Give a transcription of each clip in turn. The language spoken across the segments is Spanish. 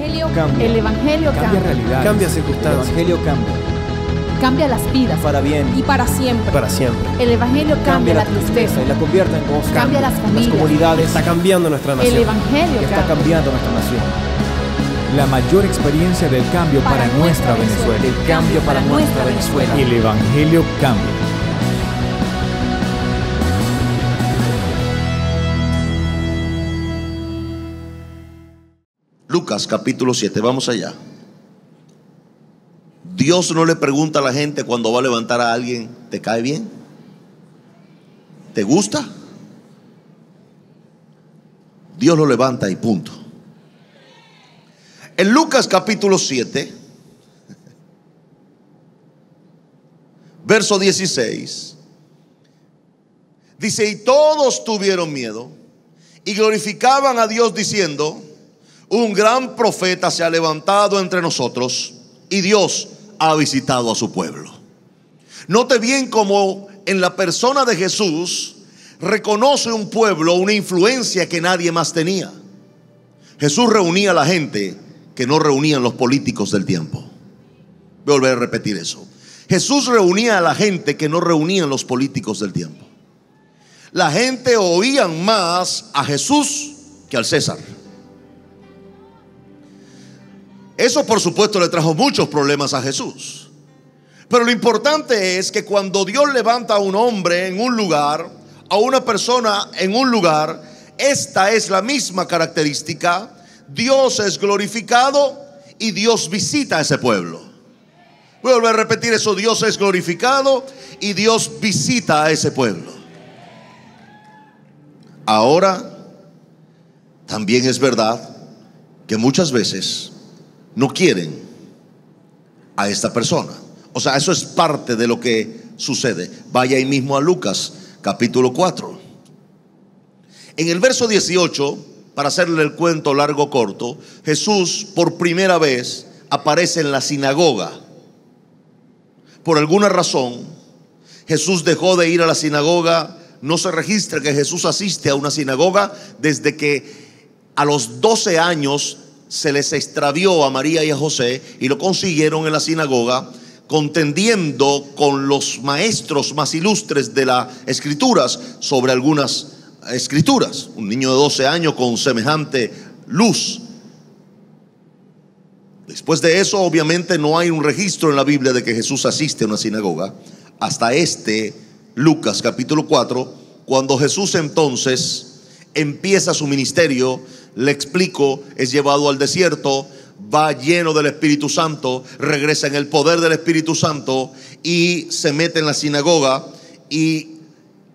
Evangelio cambia. El Evangelio Cambia realidades. Cambia El circunstancias. Evangelio cambia. cambia las vidas Para bien. y para siempre. Para siempre. El Evangelio cambia la tristeza y la convierte en gozo. Cambia las familias. comunidades. Está cambiando nuestra El nación. Evangelio Está cambia. cambiando nuestra nación. La mayor experiencia del cambio para nuestra Venezuela. El cambio para nuestra Venezuela. El Evangelio cambia. Lucas capítulo 7, vamos allá. Dios no le pregunta a la gente cuando va a levantar a alguien: ¿te cae bien? ¿Te gusta? Dios lo levanta y punto. En Lucas capítulo 7, verso 16, dice: y todos tuvieron miedo y glorificaban a Dios diciendo: un gran profeta se ha levantado entre nosotros y Dios ha visitado a su pueblo. Note bien cómo en la persona de Jesús reconoce un pueblo una influencia que nadie más tenía. Jesús reunía a la gente que no reunían los políticos del tiempo. Voy a volver a repetir eso. Jesús reunía a la gente que no reunían los políticos del tiempo. La gente oía más a Jesús que al César. Eso por supuesto le trajo muchos problemas a Jesús. Pero lo importante es que cuando Dios levanta a un hombre en un lugar, a una persona en un lugar, esta es la misma característica. Dios es glorificado y Dios visita a ese pueblo. Voy a volver a repetir eso: Dios es glorificado y Dios visita a ese pueblo. Ahora, también es verdad que muchas veces no quieren a esta persona. O sea, eso es parte de lo que sucede. Vaya ahí mismo a Lucas capítulo 4. En el verso 18, para hacerle el cuento largo corto, Jesús por primera vez aparece en la sinagoga. Por alguna razón, Jesús dejó de ir a la sinagoga. No se registra que Jesús asiste a una sinagoga desde que a los 12 años se les extravió a María y a José y lo consiguieron en la sinagoga, contendiendo con los maestros más ilustres de las escrituras sobre algunas escrituras. Un niño de 12 años con semejante luz. Después de eso, obviamente, no hay un registro en la Biblia de que Jesús asiste a una sinagoga hasta Lucas capítulo 4, cuando Jesús entonces empieza su ministerio. Le explico: es llevado al desierto, va lleno del Espíritu Santo, regresa en el poder del Espíritu Santo y se mete en la sinagoga y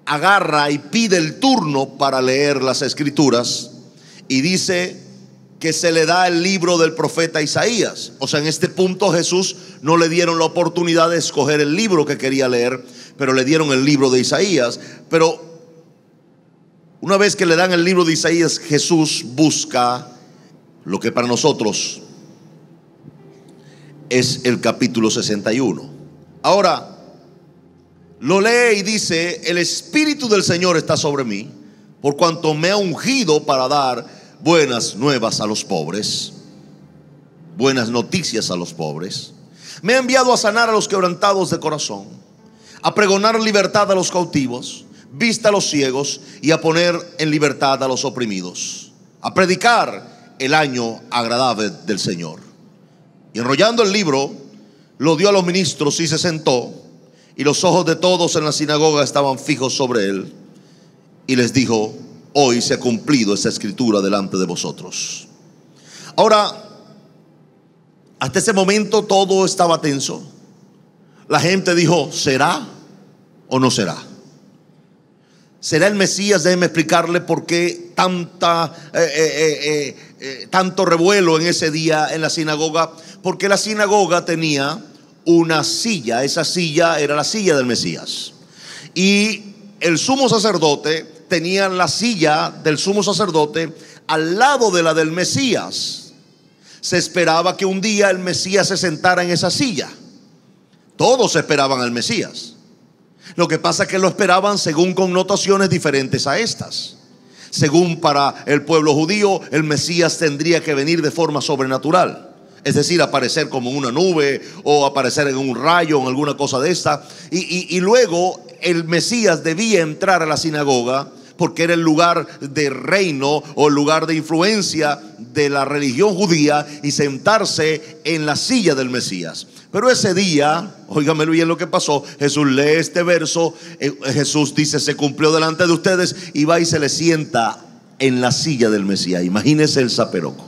agarra y pide el turno para leer las escrituras, y dice que se le da el libro del profeta Isaías. O sea, en este punto Jesús no le dieron la oportunidad de escoger el libro que quería leer, pero le dieron el libro de Isaías. Pero una vez que le dan el libro de Isaías, Jesús busca lo que para nosotros es el capítulo 61. Ahora lo lee y dice: el Espíritu del Señor está sobre mí, por cuanto me ha ungido para dar buenas nuevas a los pobres, buenas noticias a los pobres. Me ha enviado a sanar a los quebrantados de corazón, a pregonar libertad a los cautivos, vista a los ciegos, y a poner en libertad a los oprimidos, a predicar el año agradable del Señor. Y enrollando el libro, lo dio a los ministros y se sentó, y los ojos de todos en la sinagoga estaban fijos sobre él, y les dijo: hoy se ha cumplido esta escritura delante de vosotros. Ahora, hasta ese momento todo estaba tenso. La gente dijo: ¿será o no será? ¿Será el Mesías? Déjenme explicarle por qué tanto revuelo en ese día en la sinagoga. Porque la sinagoga tenía una silla. Esa silla era la silla del Mesías. Y el sumo sacerdote tenía la silla del sumo sacerdote al lado de la del Mesías. Se esperaba que un día el Mesías se sentara en esa silla. Todos esperaban al Mesías. Lo que pasa es que lo esperaban según connotaciones diferentes a estas. según para el pueblo judío, el Mesías tendría que venir de forma sobrenatural. Es decir, aparecer como en una nube o aparecer en un rayo o en alguna cosa de esta. Y luego el Mesías debía entrar a la sinagoga porque era el lugar de reino o el lugar de influencia de la religión judía y sentarse en la silla del Mesías. Pero ese día, óigame bien lo que pasó. Jesús lee este verso. Jesús dice: se cumplió delante de ustedes, y va y se le sienta en la silla del Mesías. Imagínese el zaperoco.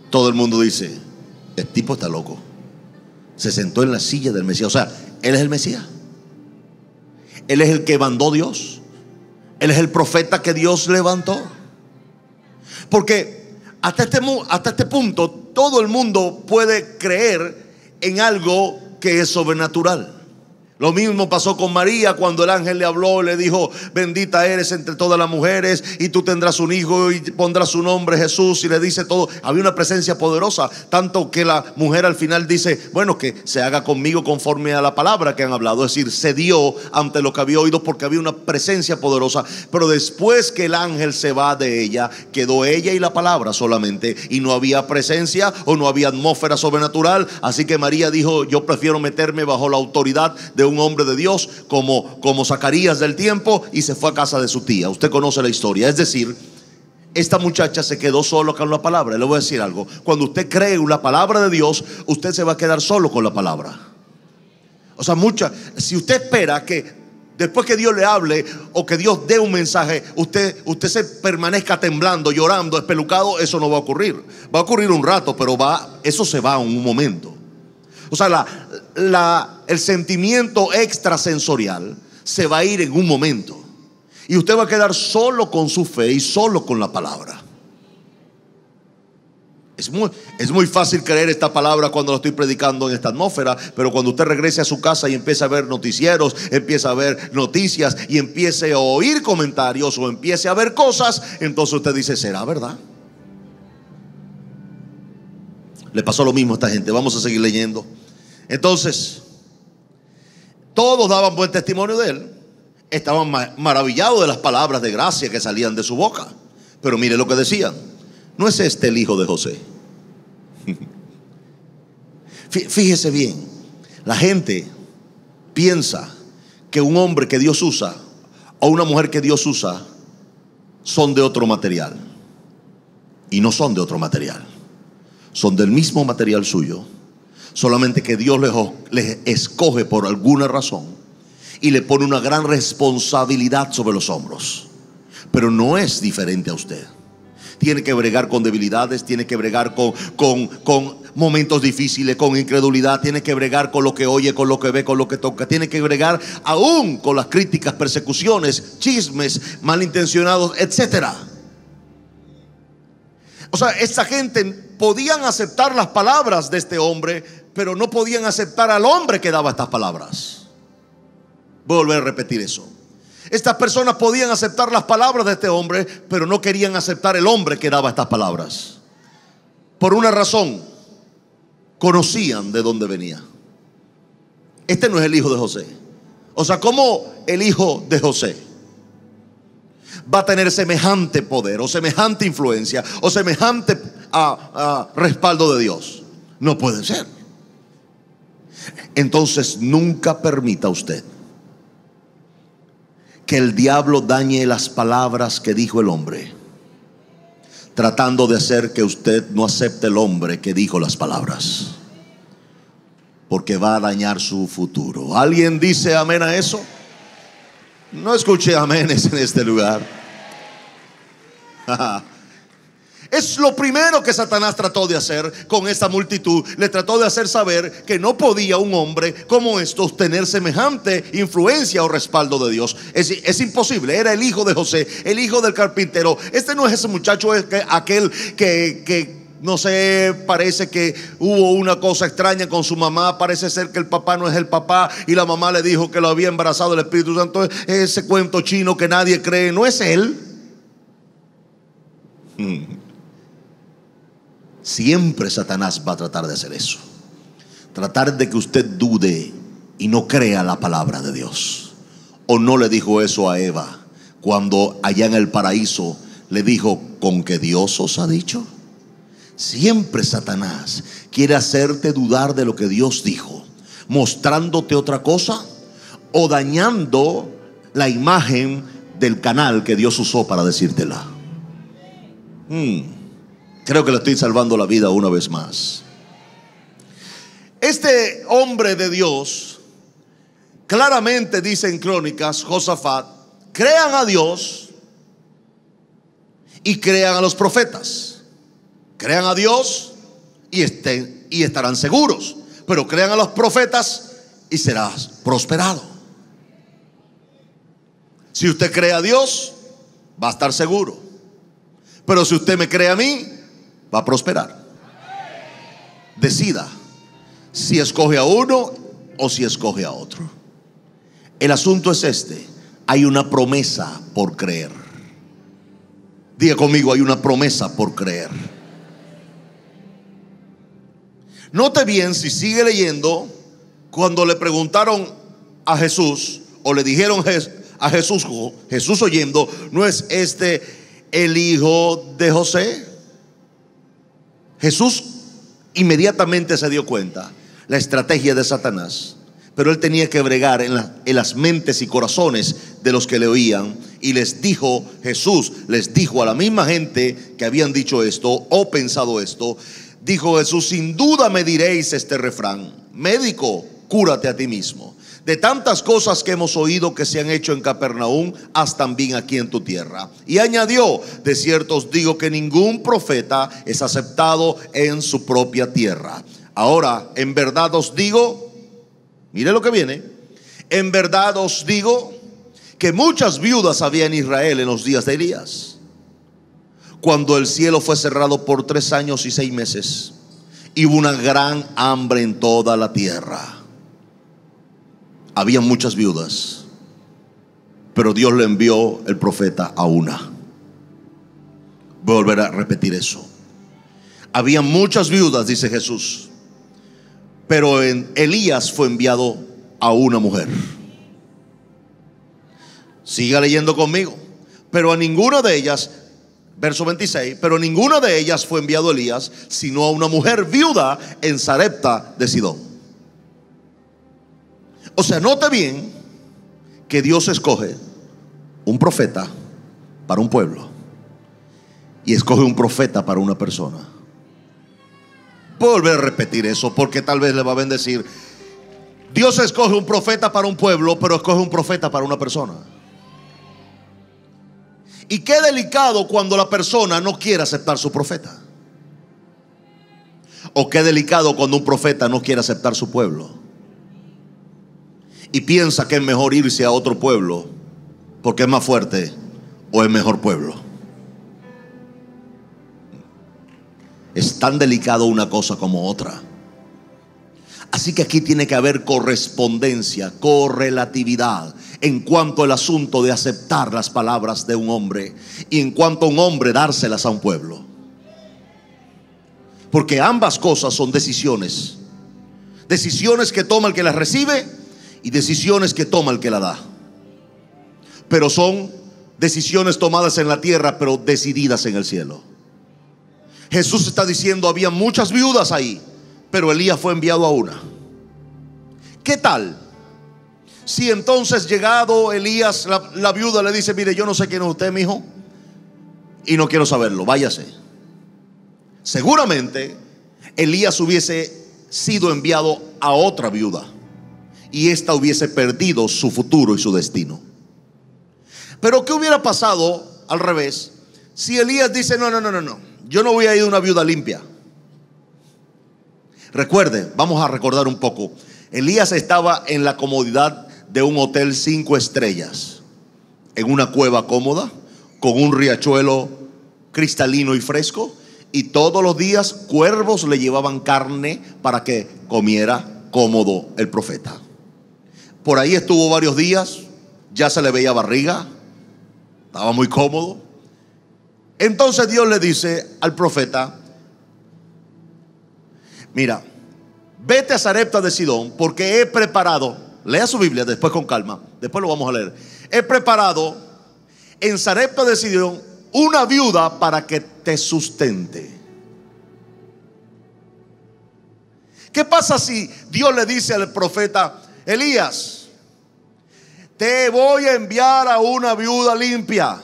Todo el mundo dice: el tipo está loco. Se sentó en la silla del Mesías. O sea, Él es el Mesías. Él es el que mandó Dios. Él es el profeta que Dios levantó. Porque hasta este punto todo el mundo puede creer en algo que es sobrenatural. Lo mismo pasó con María cuando el ángel le habló, le dijo: bendita eres entre todas las mujeres y tú tendrás un hijo y pondrás su nombre Jesús, y le dice todo. Había una presencia poderosa, tanto que la mujer al final dice: bueno, que se haga conmigo conforme a la palabra que han hablado. Es decir, se dio ante lo que había oído porque había una presencia poderosa. Pero después que el ángel se va de ella, quedó ella y la palabra solamente, y no había presencia o no había atmósfera sobrenatural. Así que María dijo: yo prefiero meterme bajo la autoridad de un hombre de Dios como Zacarías del tiempo, y se fue a casa de su tía. Usted conoce la historia. Es decir, esta muchacha se quedó solo con la palabra. Le voy a decir algo: cuando usted cree en la palabra de Dios, usted se va a quedar solo con la palabra. O sea, si usted espera que después que Dios le hable o que Dios dé un mensaje, usted se permanezca temblando, llorando, espelucado, eso no va a ocurrir. Va a ocurrir un rato, pero eso se va en un momento. O sea, el sentimiento extrasensorial se va a ir en un momento, y usted va a quedar solo con su fe y solo con la palabra. Es muy fácil creer esta palabra cuando lo estoy predicando en esta atmósfera, pero cuando usted regrese a su casa y empiece a ver noticieros, empiece a ver noticias y empiece a oír comentarios o empiece a ver cosas, entonces usted dice: ¿será verdad? Le pasó lo mismo a esta gente. Vamos a seguir leyendo. Entonces, todos daban buen testimonio de él. Estaban maravillados de las palabras de gracia que salían de su boca. Pero mire lo que decían: ¿no es este el hijo de José? Fíjese bien, la gente piensa que un hombre que Dios usa o una mujer que Dios usa son de otro material, y no son de otro material. Son del mismo material suyo, solamente que Dios les escoge por alguna razón y le pone una gran responsabilidad sobre los hombros. Pero no es diferente a usted. Tiene que bregar con debilidades, tiene que bregar con momentos difíciles, con incredulidad, tiene que bregar con lo que oye, con lo que ve, con lo que toca, tiene que bregar aún con las críticas, persecuciones, chismes, malintencionados, etcétera. O sea, esta gente podían aceptar las palabras de este hombre, pero no podían aceptar al hombre que daba estas palabras. Voy a volver a repetir eso. Estas personas podían aceptar las palabras de este hombre, pero no querían aceptar el hombre que daba estas palabras. Por una razón: conocían de dónde venía. Este no es el hijo de José. O sea, ¿cómo el hijo de José va a tener semejante poder o semejante influencia o semejante respaldo de Dios? No puede ser. Entonces, nunca permita usted que el diablo dañe las palabras que dijo el hombre, tratando de hacer que usted no acepte el hombre que dijo las palabras, porque va a dañar su futuro. ¿Alguien dice amén a eso? No escuché aménes en este lugar. Es lo primero que Satanás trató de hacer con esta multitud. Le trató de hacer saber que no podía un hombre como estos tener semejante influencia o respaldo de Dios. Es imposible. Era el hijo de José, el hijo del carpintero. Este no es ese muchacho, es aquel que no sé, parece que hubo una cosa extraña con su mamá. Parece ser que el papá no es el papá y la mamá le dijo que lo había embarazado el Espíritu Santo. Ese cuento chino que nadie cree. No es él. Siempre Satanás va a tratar de hacer eso. Tratar de que usted dude y no crea la palabra de Dios. ¿O no le dijo eso a Eva cuando allá en el paraíso le dijo: ¿con que Dios os ha dicho? Siempre Satanás quiere hacerte dudar de lo que Dios dijo, mostrándote otra cosa o dañando la imagen del canal que Dios usó para decírtela. Creo que le estoy salvando la vida una vez más. Este hombre de Dios claramente dice en Crónicas, Josafat: crean a Dios y crean a los profetas. Crean a Dios y estarán seguros, pero crean a los profetas y serás prosperado. Si usted cree a Dios, va a estar seguro, pero si usted me cree a mí, va a prosperar. Decida si escoge a uno o si escoge a otro. El asunto es este: hay una promesa por creer. Diga conmigo: hay una promesa por creer. Note bien, si sigue leyendo, cuando le preguntaron a Jesús, o le dijeron a Jesús, Jesús oyendo: ¿no es este el hijo de José? Jesús inmediatamente se dio cuenta la estrategia de Satanás, pero él tenía que bregar en las mentes y corazones de los que le oían, y les dijo, Jesús les dijo a la misma gente que habían dicho esto o pensado esto, dijo Jesús: sin duda me diréis este refrán: médico, cúrate a ti mismo. De tantas cosas que hemos oído que se han hecho en Capernaum, haz también aquí en tu tierra. Y añadió: de cierto os digo que ningún profeta es aceptado en su propia tierra. Ahora, en verdad os digo, mire lo que viene, en verdad os digo que muchas viudas había en Israel en los días de Elías, cuando el cielo fue cerrado por 3 años y 6 meses, y hubo una gran hambre en toda la tierra. Había muchas viudas, pero Dios le envió el profeta a una. Voy a volver a repetir eso. Había muchas viudas, dice Jesús, pero en Elías fue enviado a una mujer. Siga leyendo conmigo. Pero a ninguna de ellas, verso 26, pero ninguna de ellas fue enviado Elías, sino a una mujer viuda en Sarepta de Sidón. O sea, note bien que Dios escoge un profeta para un pueblo y escoge un profeta para una persona. Voy a volver a repetir eso porque tal vez le va a bendecir. Dios escoge un profeta para un pueblo, pero escoge un profeta para una persona. Y qué delicado cuando la persona no quiere aceptar su profeta. O qué delicado cuando un profeta no quiere aceptar su pueblo y piensa que es mejor irse a otro pueblo porque es más fuerte o es mejor pueblo. Es tan delicado una cosa como otra. Así que aquí tiene que haber correspondencia, correlatividad en cuanto al asunto de aceptar las palabras de un hombre y en cuanto a un hombre dárselas a un pueblo. Porque ambas cosas son decisiones. Decisiones que toma el que las recibe y decisiones que toma el que la da. Pero son decisiones tomadas en la tierra, pero decididas en el cielo. Jesús está diciendo: había muchas viudas ahí, pero Elías fue enviado a una. ¿Qué tal si entonces, llegado Elías, la viuda le dice: mire, yo no sé quién es usted, mi hijo, y no quiero saberlo, váyase? Seguramente Elías hubiese sido enviado a otra viuda y ésta hubiese perdido su futuro y su destino. Pero ¿qué hubiera pasado al revés si Elías dice: no, yo no voy a ir a una viuda limpia? Recuerde, vamos a recordar un poco. Elías estaba en la comodidad de un hotel 5 estrellas, en una cueva cómoda, con un riachuelo cristalino y fresco, y todos los días cuervos le llevaban carne para que comiera cómodo el profeta. Por ahí estuvo varios días, ya se le veía barriga, estaba muy cómodo. Entonces Dios le dice al profeta: mira, vete a Sarepta de Sidón, porque he preparado Lea su Biblia después con calma. Después lo vamos a leer. He preparado en Sarepta de Sidón una viuda para que te sustente. ¿Qué pasa si Dios le dice al profeta Elías: te voy a enviar a una viuda limpia?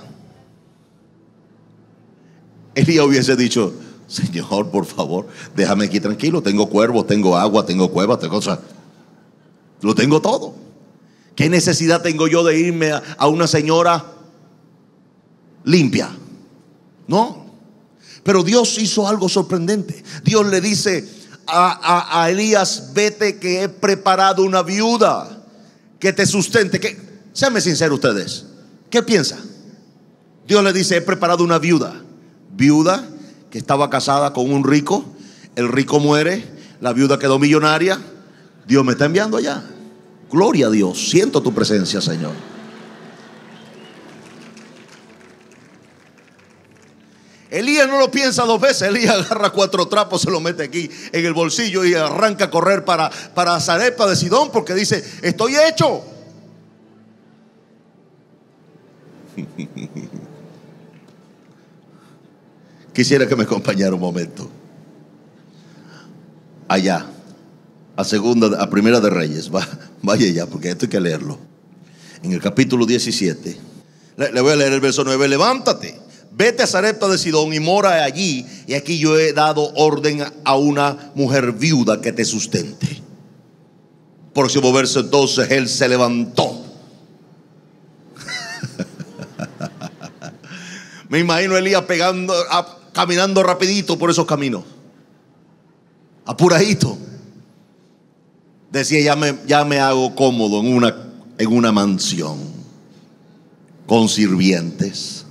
Elías hubiese dicho: Señor, por favor, déjame aquí tranquilo. Tengo cuervos, tengo agua, tengo cuevas, tengo cosas. Lo tengo todo. ¿Qué necesidad tengo yo de irme a una señora limpia? No. Pero Dios hizo algo sorprendente. Dios le dice a Elías: vete, que he preparado una viuda que te sustente. Séanme sinceros ustedes, ¿qué piensa? Dios le dice: he preparado una viuda que estaba casada con un rico. El rico muere, la viuda quedó millonaria. Dios me está enviando allá. Gloria a Dios, siento tu presencia, Señor. Elías no lo piensa dos veces. Elías agarra 4 trapos, se lo mete aquí en el bolsillo y arranca a correr para Sarepta de Sidón, porque dice: estoy hecho. Quisiera que me acompañara un momento allá, a Primera de Reyes. Vaya ya, porque esto hay que leerlo. En el capítulo 17 le voy a leer el verso 9. Levántate, vete a Sarepta de Sidón y mora allí, y aquí yo he dado orden a una mujer viuda que te sustente. Próximo verso. Entonces él se levantó. Me imagino a Elías caminando rapidito por esos caminos, apuradito. Decía: ya me hago cómodo en una mansión con sirvientes.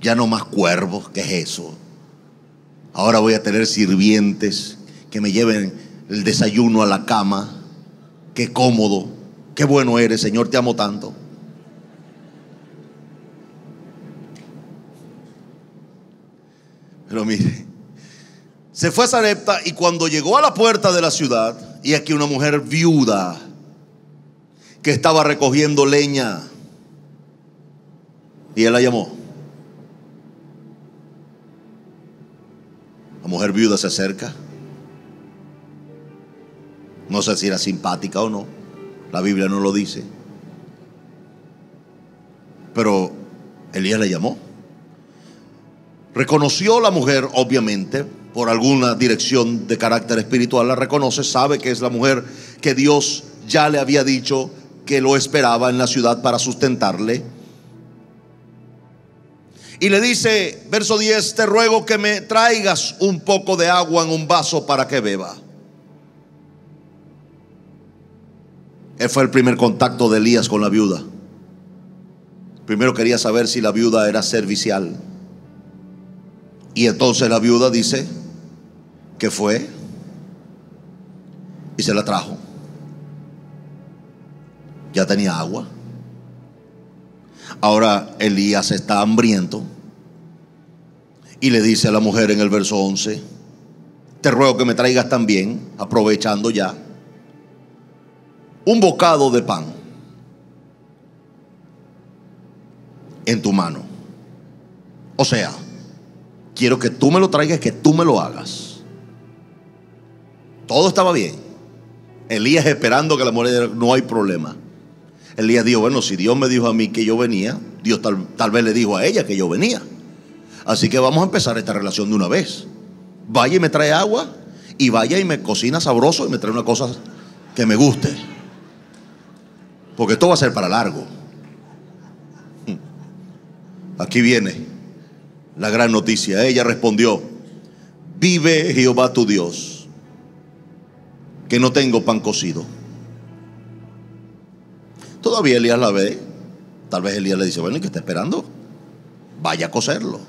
Ya no más cuervos. ¿Qué es eso? Ahora voy a tener sirvientes que me lleven el desayuno a la cama. Qué cómodo, qué bueno eres, Señor, te amo tanto. Pero mire, se fue a Sarepta, y cuando llegó a la puerta de la ciudad, y aquí una mujer viuda que estaba recogiendo leña, y él la llamó. La mujer viuda se acerca. No sé si era simpática o no, la Biblia no lo dice, pero Elías la llamó. Reconoció la mujer, obviamente, por alguna dirección de carácter espiritual. La reconoce, sabe que es la mujer que Dios ya le había dicho que lo esperaba en la ciudad para sustentarle. Y le dice, verso 10: te ruego que me traigas un poco de agua en un vaso para que beba. Él fue el primer contacto de Elías con la viuda. Primero quería saber si la viuda era servicial. Y entonces la viuda dice que fue y se la trajo. Ya tenía agua. Ahora Elías está hambriento y le dice a la mujer en el verso 11: te ruego que me traigas también, aprovechando ya, un bocado de pan en tu mano. O sea, quiero que tú me lo traigas, que tú me lo hagas. Todo estaba bien. Elías esperando que la mujer dijera: no hay problema. Elías dijo: bueno, si Dios me dijo a mí que yo venía, Dios tal vez le dijo a ella que yo venía. Así que vamos a empezar esta relación de una vez. Vaya y me trae agua, y vaya y me cocina sabroso, y me trae una cosa que me guste, porque esto va a ser para largo. Aquí viene la gran noticia. Ella respondió: vive Jehová tu Dios, que no tengo pan cocido. Todavía Elías la ve. Tal vez Elías le dice: bueno, ¿y qué está esperando? Vaya a cocerlo.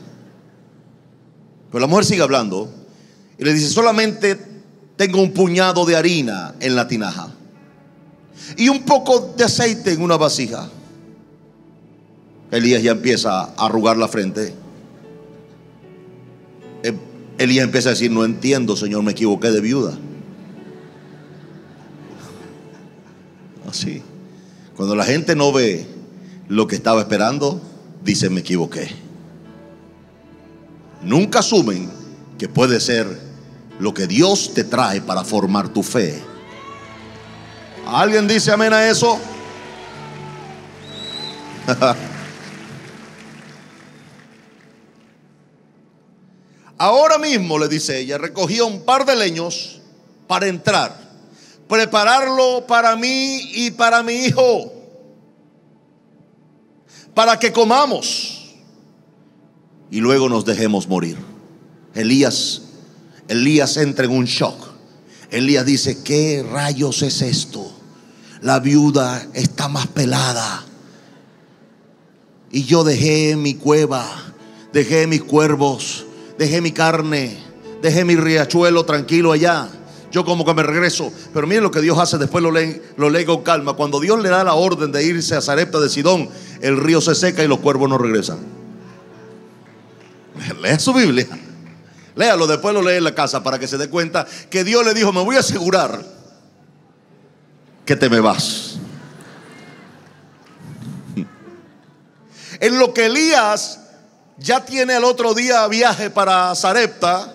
Pero la mujer sigue hablando y le dice: solamente tengo un puñado de harina en la tinaja y un poco de aceite en una vasija. Elías ya empieza a arrugar la frente. Elías empieza a decir: no entiendo, Señor, me equivoqué de viuda. Así. Cuando la gente no ve lo que estaba esperando, dice me equivoqué. Nunca asumen que puede ser lo que Dios te trae para formar tu fe. ¿Alguien dice amén a eso? Ahora mismo, le dice ella, recogía un par de leños para entrar, prepararlo para mí y para mi hijo, para que comamos y luego nos dejemos morir. Elías entra en un shock. Elías dice: ¿qué rayos es esto? La viuda está más pelada y yo dejé mi cueva, dejé mis cuervos, dejé mi carne, dejé mi riachuelo tranquilo allá. Yo como que me regreso. Pero miren lo que Dios hace. Después lo lee con calma. Cuando Dios le da la orden de irse a Sarepta de Sidón, el río se seca y los cuervos no regresan. Lea su Biblia. Léalo, después lo lee en la casa para que se dé cuenta que Dios le dijo: me voy a asegurar que te me vas. En lo que Elías ya tiene el otro día viaje para Sarepta,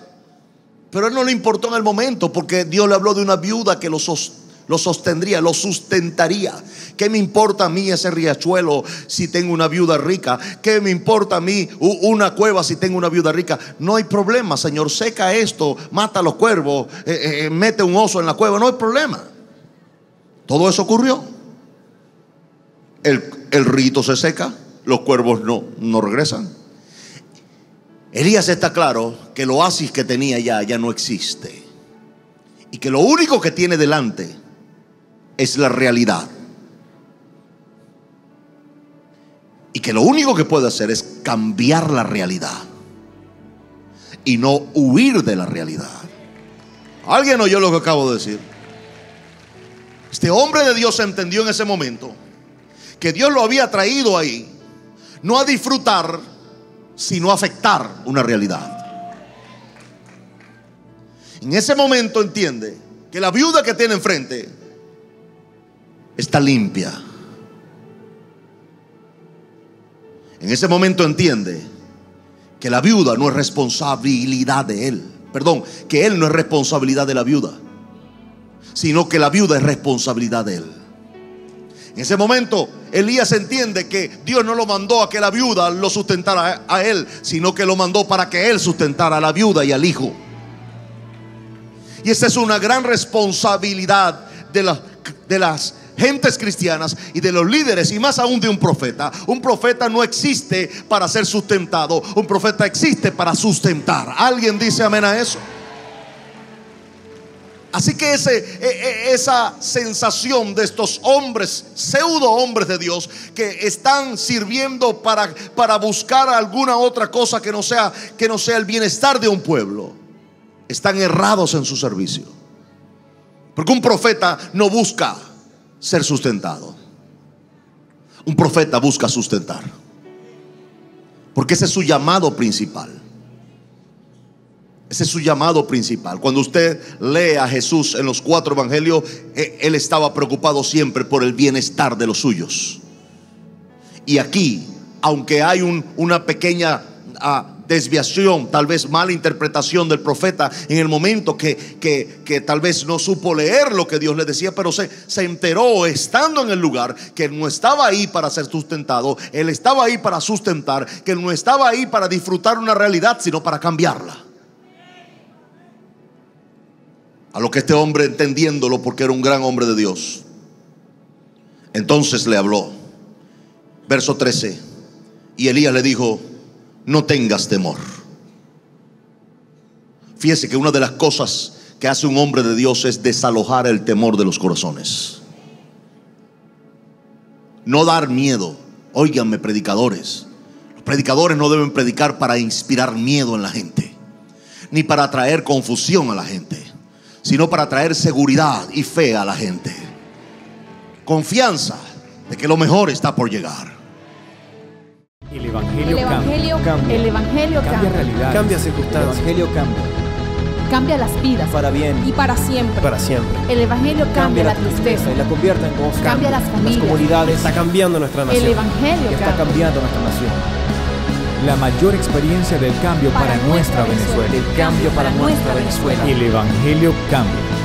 pero a él no le importó en el momento, porque Dios le habló de una viuda que lo sostendría, lo sustentaría. ¿Qué me importa a mí ese riachuelo si tengo una viuda rica? ¿Qué me importa a mí una cueva si tengo una viuda rica? No hay problema, Señor, seca esto, mata a los cuervos, mete un oso en la cueva, no hay problema. Todo eso ocurrió. El rito se seca, los cuervos no regresan. Elías está claro que el oasis que tenía ya no existe, y que lo único que tiene delante es la realidad, y que lo único que puede hacer es cambiar la realidad y no huir de la realidad. ¿Alguien oyó lo que acabo de decir? Este hombre de Dios entendió en ese momento que Dios lo había traído ahí no a disfrutar, sino a afectar una realidad. En ese momento entiende que la viuda que tiene enfrente está limpia. En ese momento entiende que la viuda no es responsabilidad de él. Perdón, que él no es responsabilidad de la viuda, sino que la viuda es responsabilidad de él. En ese momento Elías entiende que Dios no lo mandó a que la viuda lo sustentara a él, sino que lo mandó para que él sustentara a la viuda y al hijo. Y esa es una gran responsabilidad de las gentes cristianas y de los líderes, y más aún de un profeta. Un profeta no existe para ser sustentado, un profeta existe para sustentar. ¿Alguien dice amén a eso? Así que esa sensación de estos hombres, pseudo hombres de Dios, que están sirviendo para buscar alguna otra cosa que no sea el bienestar de un pueblo, están errados en su servicio. Porque un profeta no busca ser sustentado. Un profeta busca sustentar, porque ese es su llamado principal. Ese es su llamado principal. Cuando usted lee a Jesús en los 4 evangelios, él estaba preocupado siempre por el bienestar de los suyos. Y aquí, aunque hay una pequeña desviación, tal vez mala interpretación del profeta en el momento que tal vez no supo leer lo que Dios le decía, pero se enteró estando en el lugar que él no estaba ahí para ser sustentado, él estaba ahí para sustentar, que él no estaba ahí para disfrutar una realidad, sino para cambiarla. A lo que este hombre, entendiéndolo porque era un gran hombre de Dios, entonces le habló. Verso 13. Y Elías le dijo: no tengas temor. Fíjese que una de las cosas que hace un hombre de Dios es desalojar el temor de los corazones. No dar miedo. Óiganme, predicadores. Los predicadores no deben predicar para inspirar miedo en la gente, ni para traer confusión a la gente, sino para traer seguridad y fe a la gente. Confianza de que lo mejor está por llegar. El Evangelio cambia El Evangelio realidad, Cambia circunstancias. El Evangelio cambia. Cambia las vidas. Para bien. Y para siempre. Para siempre. El Evangelio cambia la tristeza. y la convierte en gozo. Cambia las Las familias. comunidades. Está cambiando nuestra El nación. Evangelio Y está cambia. cambiando nuestra nación. La mayor experiencia del cambio para nuestra Venezuela. El cambio para nuestra Venezuela. El Evangelio cambia.